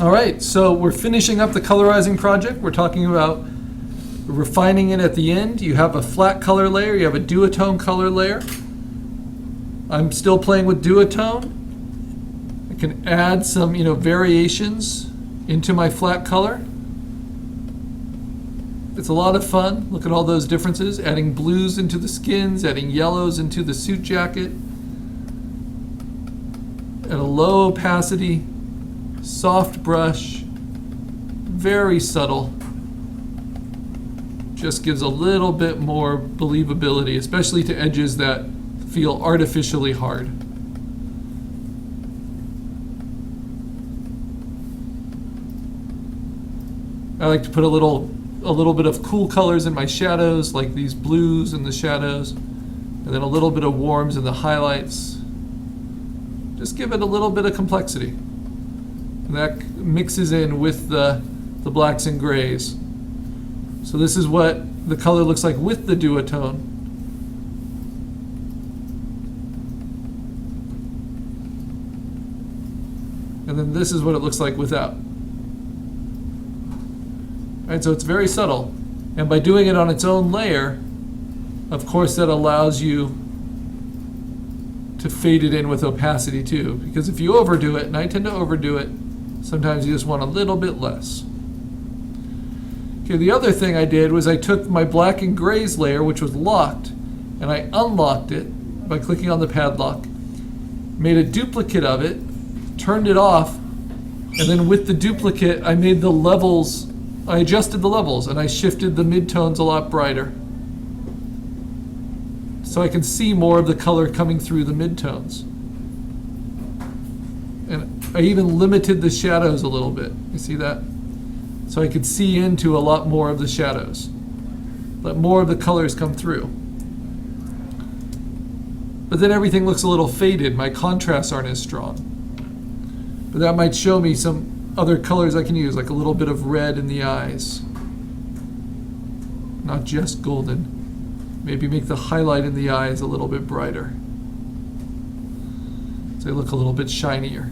All right, so we're finishing up the colorizing project. We're talking about refining it at the end. You have a flat color layer, you have a duotone color layer. I'm still playing with duotone. I can add some, variations into my flat color. It's a lot of fun. Look at all those differences. Adding blues into the skins, adding yellows into the suit jacket. At a low opacity, soft brush, very subtle. Just gives a little bit more believability, especially to edges that feel artificially hard. I like to put a little bit of cool colors in my shadows, like these blues in the shadows, and then a little bit of warms in the highlights. Just give it a little bit of complexity. And that mixes in with the blacks and grays. So this is what the color looks like with the duotone. And then this is what it looks like without. Right, so it's very subtle. And by doing it on its own layer, of course that allows you to fade it in with opacity too. Because if you overdo it, and I tend to overdo it, sometimes you just want a little bit less. Okay, the other thing I did was I took my black and grays layer, which was locked, and I unlocked it by clicking on the padlock, made a duplicate of it, turned it off, and then with the duplicate I made the levels, I adjusted the levels, and I shifted the midtones a lot brighter. So I can see more of the color coming through the midtones. And I even limited the shadows a little bit. You see that? So I could see into a lot more of the shadows. Let more of the colors come through. But then everything looks a little faded. My contrasts aren't as strong. But that might show me some other colors I can use, like a little bit of red in the eyes. Not just golden. Maybe make the highlight in the eyes a little bit brighter, so they look a little bit shinier.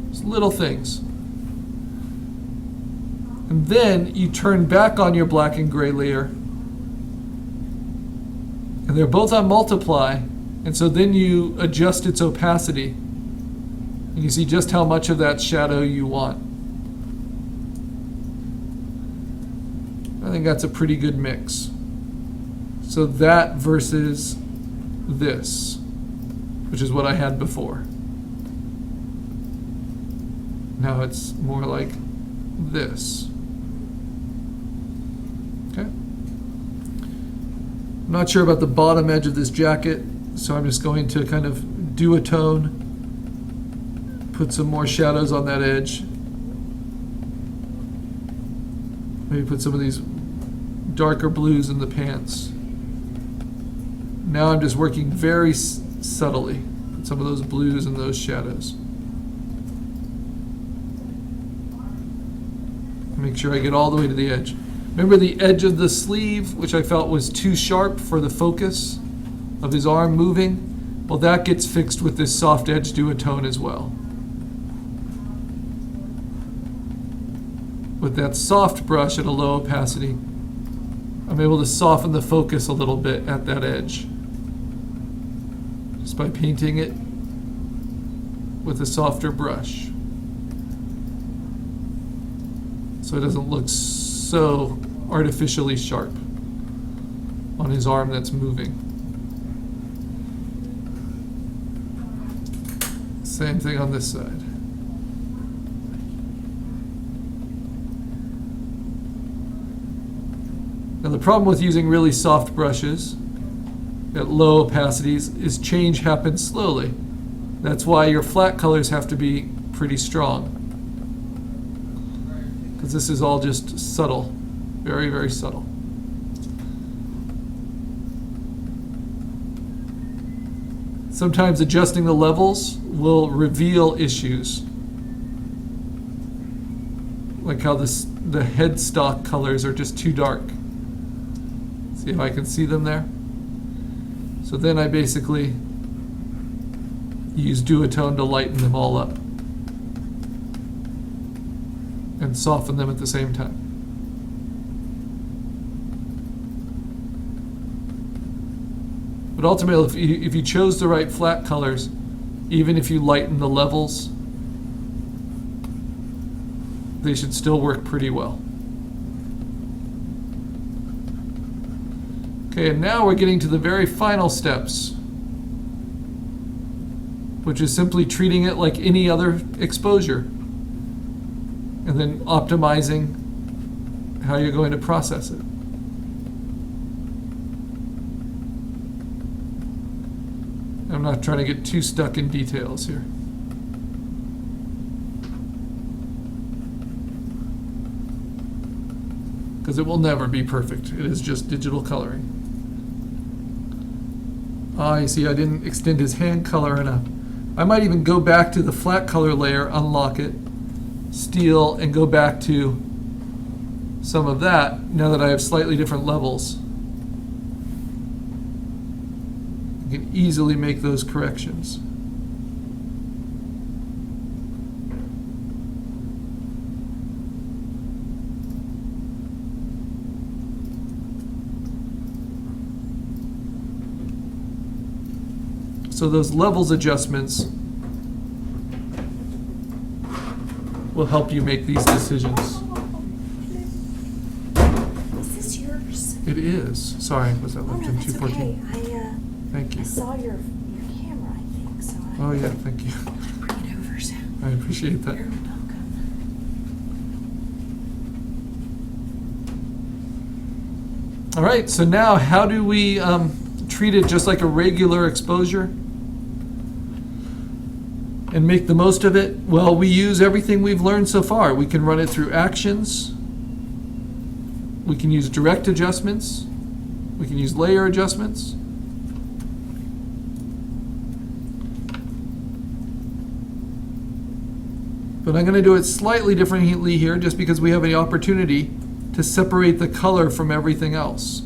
Just little things. And then you turn back on your black and gray layer, and they're both on multiply, and so then you adjust its opacity. And you see just how much of that shadow you want. I think that's a pretty good mix. So that versus this, which is what I had before. Now it's more like this. Okay. I'm not sure about the bottom edge of this jacket, so I'm just going to kind of duotone. Put some more shadows on that edge. Maybe put some of these darker blues in the pants. Now I'm just working very subtly. Put some of those blues and those shadows. Make sure I get all the way to the edge. Remember the edge of the sleeve, which I felt was too sharp for the focus of his arm moving? Well, that gets fixed with this soft edge duotone as well. With that soft brush at a low opacity, I'm able to soften the focus a little bit at that edge. Just by painting it with a softer brush. So it doesn't look so artificially sharp on his arm that's moving. Same thing on this side. Now the problem with using really soft brushes at low opacities is change happens slowly. That's why your flat colors have to be pretty strong. Because this is all just subtle, very, very subtle. Sometimes adjusting the levels will reveal issues. Like how the headstock colors are just too dark. See if I can see them there? So then I basically use duotone to lighten them all up and soften them at the same time. But ultimately, if you chose the right flat colors, even if you lighten the levels, they should still work pretty well. Okay, and now we're getting to the very final steps, which is simply treating it like any other exposure, and then optimizing how you're going to process it. I'm not trying to get too stuck in details here. Because it will never be perfect. It is just digital coloring. Ah, you see, I didn't extend his hand color enough. I might even go back to the flat color layer, unlock it, steal, and go back to some of that now that I have slightly different levels. I can easily make those corrections. So those levels adjustments will help you make these decisions. Is this yours? It is. Sorry, was that left no, in that's 214? okay. Thank you. I saw your camera, I think, so I Oh yeah, thank you. bring it over. So I appreciate that. you're welcome. All right, so now how do we treat it just like a regular exposure and make the most of it? Well, we use everything we've learned so far. We can run it through actions. We can use direct adjustments. We can use layer adjustments. But I'm going to do it slightly differently here just because we have the opportunity to separate the color from everything else.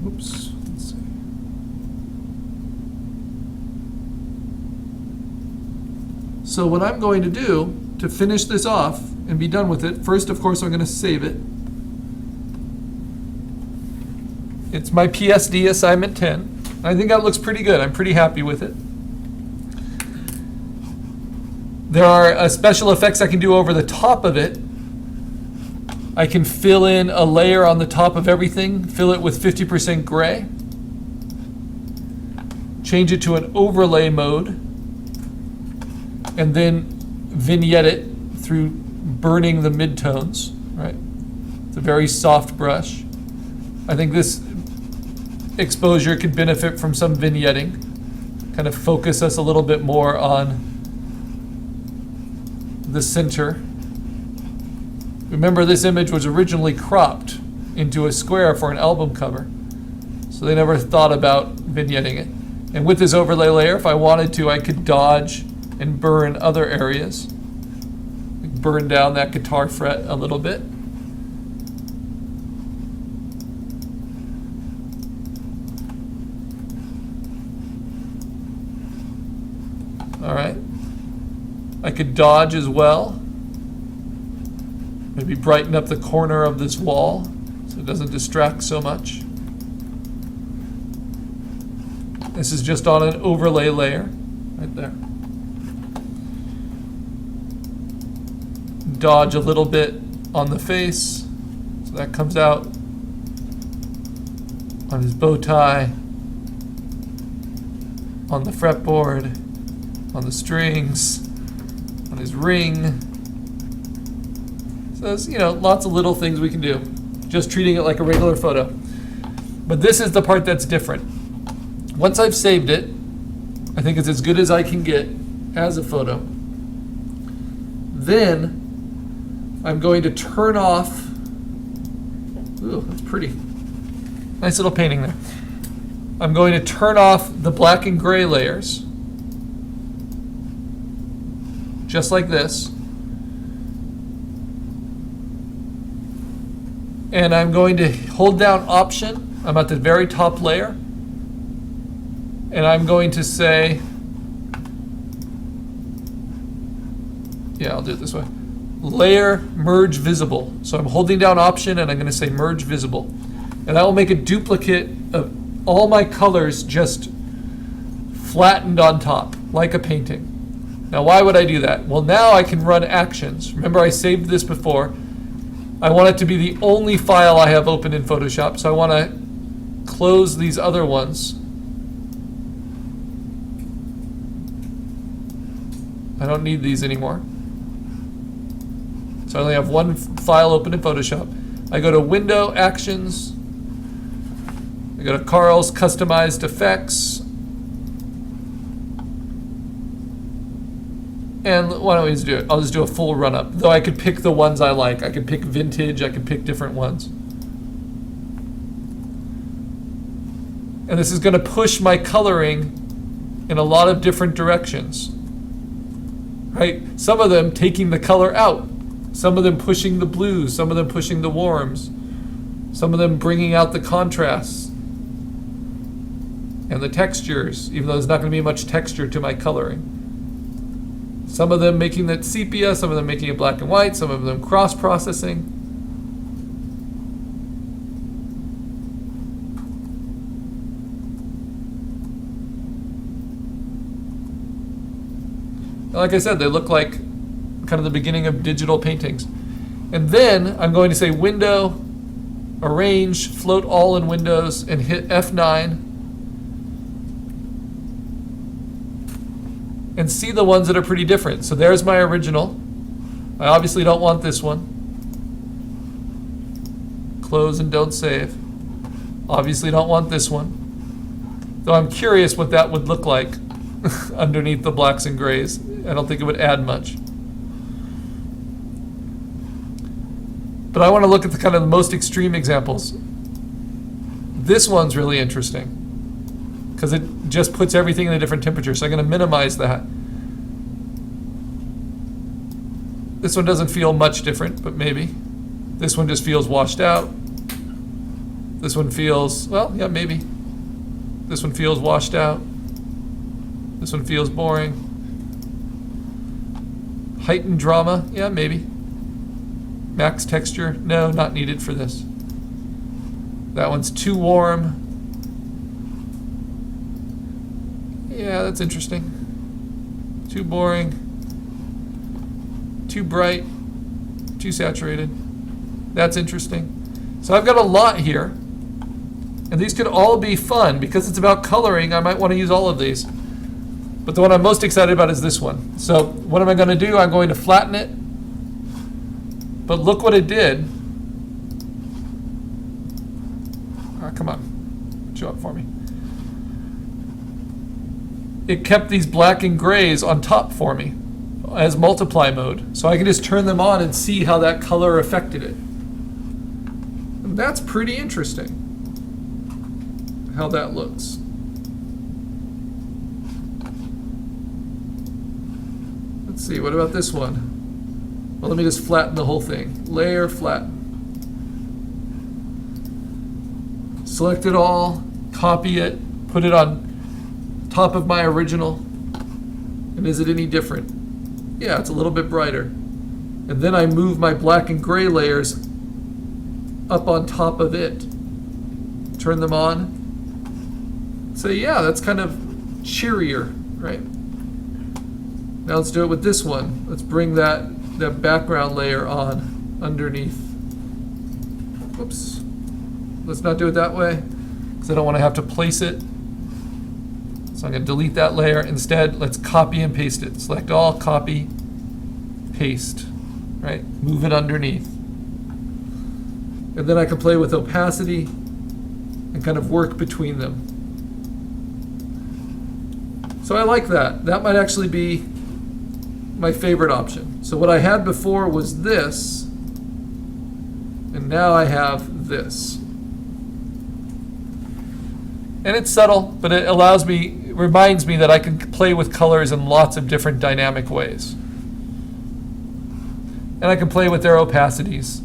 Oops, let's see. So what I'm going to do to finish this off and be done with it, first of course I'm going to save it. It's my PSD assignment 10. I think that looks pretty good. I'm pretty happy with it. There are special effects I can do over the top of it. I can fill in a layer on the top of everything, fill it with 50% gray, change it to an overlay mode, and then vignette it through burning the midtones, right? It's a very soft brush. I think this exposure could benefit from some vignetting, kind of focus us a little bit more on the center. Remember, this image was originally cropped into a square for an album cover, so they never thought about vignetting it. And with this overlay layer, if I wanted to, I could dodge and burn other areas. Burn down that guitar fret a little bit. All right. I could dodge as well. Maybe brighten up the corner of this wall so it doesn't distract so much. This is just on an overlay layer, right there. Dodge a little bit on the face, so that comes out on his bow tie, on the fretboard, on the strings, on his ring. So there's, lots of little things we can do, just treating it like a regular photo. But this is the part that's different. Once I've saved it, I think it's as good as I can get as a photo. Then I'm going to turn off, ooh, that's pretty. Nice little painting there. I'm going to turn off the black and gray layers, just like this. And I'm going to hold down Option. I'm at the very top layer. And I'm going to say, yeah, I'll do it this way. Layer Merge Visible. So I'm holding down Option and I'm going to say Merge Visible. And that will make a duplicate of all my colors just flattened on top, like a painting. Now, why would I do that? Well, now I can run actions. Remember, I saved this before. I want it to be the only file I have open in Photoshop, so I want to close these other ones. I don't need these anymore. So I only have one file open in Photoshop. I go to Window, Actions. I go to Carl's Customized Effects. And why don't we just do it? I'll just do a full run-up. Though I could pick the ones I like. I could pick vintage. I could pick different ones. And this is going to push my coloring in a lot of different directions. Right? Some of them taking the color out. Some of them pushing the blues. Some of them pushing the warms. Some of them bringing out the contrasts. And the textures, even though there's not going to be much texture to my coloring. Some of them making that sepia, some of them making it black and white, some of them cross-processing. Like I said, they look like kind of the beginning of digital paintings. And then I'm going to say Window, Arrange, Float All in Windows, and hit F9. And see the ones that are pretty different. So there's my original. I obviously don't want this one. Close and don't save. Obviously don't want this one. Though I'm curious what that would look like underneath the blacks and grays. I don't think it would add much. But I want to look at the kind of the most extreme examples. This one's really interesting because it just puts everything in a different temperature. So I'm going to minimize that. This one doesn't feel much different, but maybe. This one just feels washed out. This one feels, well, yeah, maybe. This one feels washed out. This one feels boring. Heightened drama, yeah, maybe. Max texture, no, not needed for this. That one's too warm. Yeah, that's interesting. Too boring. Too bright. Too saturated. That's interesting. So I've got a lot here. And these could all be fun. Because it's about coloring, I might want to use all of these. But the one I'm most excited about is this one. So what am I going to do? I'm going to flatten it. But look what it did. Ah, come on. Show up for me. It kept these black and grays on top for me as multiply mode. So I can just turn them on and see how that color affected it. And that's pretty interesting. How that looks. Let's see, what about this one? Well, let me just flatten the whole thing. Layer, flatten. Select it all, copy it, put it on top of my original. And is it any different? Yeah, it's a little bit brighter. And then I move my black and gray layers up on top of it. Turn them on. So yeah, that's kind of cheerier, right? Now let's do it with this one. Let's bring that background layer on underneath. Whoops. Let's not do it that way because I don't want to have to place it. So I'm going to delete that layer. Instead, let's copy and paste it. Select all, copy, paste, right? Move it underneath. And then I can play with opacity and kind of work between them. So I like that. That might actually be my favorite option. So what I had before was this, and now I have this. And it's subtle, but it reminds me that I can play with colors in lots of different dynamic ways. And I can play with their opacities.